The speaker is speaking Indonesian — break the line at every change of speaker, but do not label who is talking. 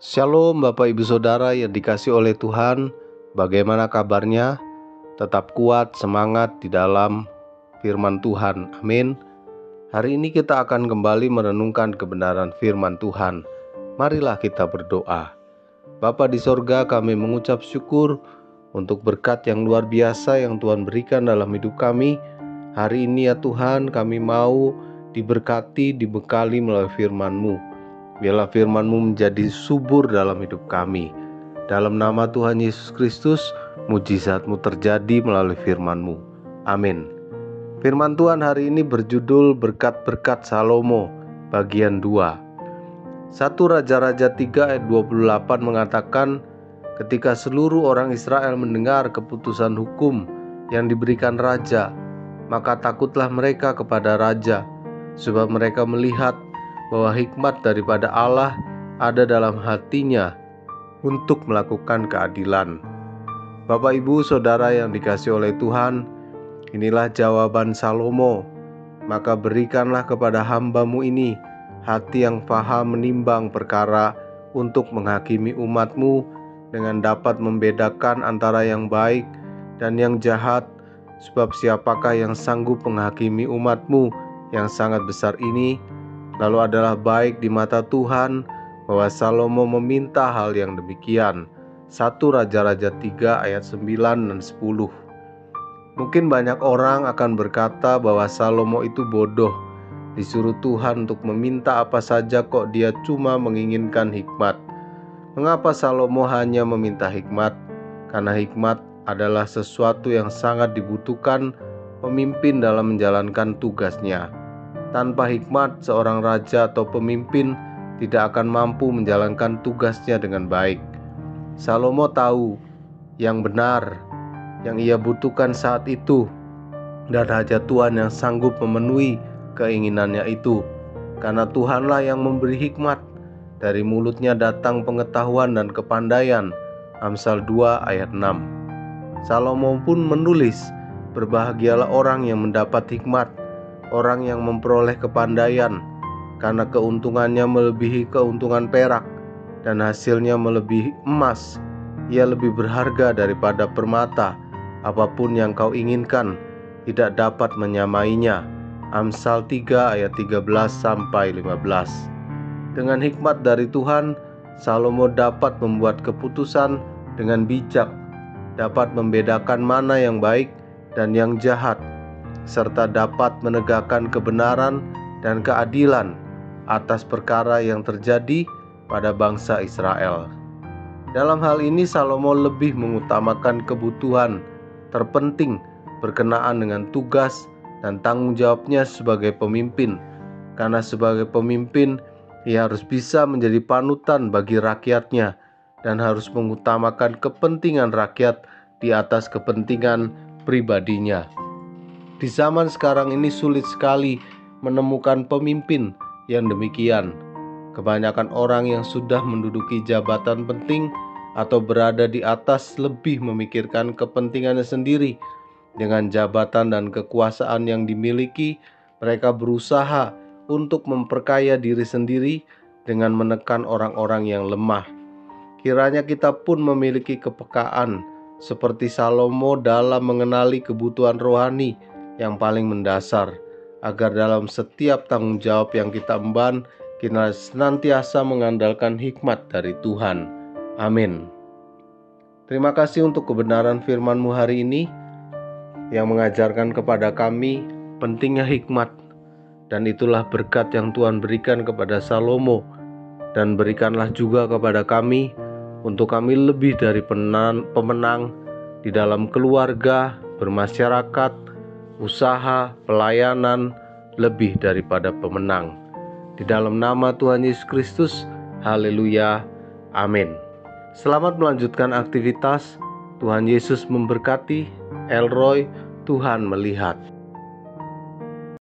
Shalom Bapak Ibu Saudara yang dikasih oleh Tuhan. Bagaimana kabarnya? Tetap kuat, semangat di dalam firman Tuhan. Amin. Hari ini kita akan kembali merenungkan kebenaran firman Tuhan. Marilah kita berdoa. Bapa di sorga, kami mengucap syukur untuk berkat yang luar biasa yang Tuhan berikan dalam hidup kami. Hari ini ya Tuhan, kami mau diberkati, dibekali melalui firman-Mu. Biarlah firman-Mu menjadi subur dalam hidup kami. Dalam nama Tuhan Yesus Kristus, mujizat-Mu terjadi melalui firman-Mu. Amin. Firman Tuhan hari ini berjudul Berkat-berkat Salomo, bagian 2. 1 Raja-Raja 3 ayat 28 mengatakan, ketika seluruh orang Israel mendengar keputusan hukum yang diberikan raja, maka takutlah mereka kepada raja, sebab mereka melihat bahwa hikmat daripada Allah ada dalam hatinya untuk melakukan keadilan. Bapak Ibu Saudara yang dikasih oleh Tuhan, inilah jawaban Salomo. Maka berikanlah kepada hamba-Mu ini hati yang faham menimbang perkara untuk menghakimi umat-Mu dengan dapat membedakan antara yang baik dan yang jahat, sebab siapakah yang sanggup menghakimi umat-Mu yang sangat besar ini? Lalu adalah baik di mata Tuhan bahwa Salomo meminta hal yang demikian. 1 Raja-Raja 3 ayat 9 dan 10. Mungkin banyak orang akan berkata bahwa Salomo itu bodoh. Disuruh Tuhan untuk meminta apa saja kok dia cuma menginginkan hikmat. Mengapa Salomo hanya meminta hikmat? Karena hikmat adalah sesuatu yang sangat dibutuhkan pemimpin dalam menjalankan tugasnya. Tanpa hikmat, seorang raja atau pemimpin tidak akan mampu menjalankan tugasnya dengan baik. Salomo tahu yang benar, yang ia butuhkan saat itu, dan hajat Tuhan yang sanggup memenuhi keinginannya itu. Karena Tuhanlah yang memberi hikmat, dari mulutnya datang pengetahuan dan kepandaian. Amsal 2 ayat 6. Salomo pun menulis, berbahagialah orang yang mendapat hikmat, orang yang memperoleh kepandaian, karena keuntungannya melebihi keuntungan perak, dan hasilnya melebihi emas. Ia lebih berharga daripada permata. Apapun yang kau inginkan, tidak dapat menyamainya. Amsal 3 ayat 13-15. Dengan hikmat dari Tuhan, Salomo dapat membuat keputusan dengan bijak, dapat membedakan mana yang baik dan yang jahat, serta dapat menegakkan kebenaran dan keadilan atas perkara yang terjadi pada bangsa Israel. Dalam hal ini Salomo lebih mengutamakan kebutuhan terpenting berkenaan dengan tugas dan tanggung jawabnya sebagai pemimpin. Karena sebagai pemimpin, ia harus bisa menjadi panutan bagi rakyatnya dan harus mengutamakan kepentingan rakyat di atas kepentingan pribadinya. Di zaman sekarang ini sulit sekali menemukan pemimpin yang demikian. Kebanyakan orang yang sudah menduduki jabatan penting atau berada di atas lebih memikirkan kepentingannya sendiri. Dengan jabatan dan kekuasaan yang dimiliki, mereka berusaha untuk memperkaya diri sendiri dengan menekan orang-orang yang lemah. Kiranya kita pun memiliki kepekaan seperti Salomo dalam mengenali kebutuhan rohani yang paling mendasar, agar dalam setiap tanggung jawab yang kita emban, kita senantiasa mengandalkan hikmat dari Tuhan. Amin. Terima kasih untuk kebenaran firman-Mu hari ini, yang mengajarkan kepada kami pentingnya hikmat, dan itulah berkat yang Tuhan berikan kepada Salomo, dan berikanlah juga kepada kami, untuk kami lebih dari pemenang di dalam keluarga, bermasyarakat, usaha, pelayanan, lebih daripada pemenang. Di dalam nama Tuhan Yesus Kristus, haleluya, amin. Selamat melanjutkan aktivitas. Tuhan Yesus memberkati. Elroy, Tuhan melihat.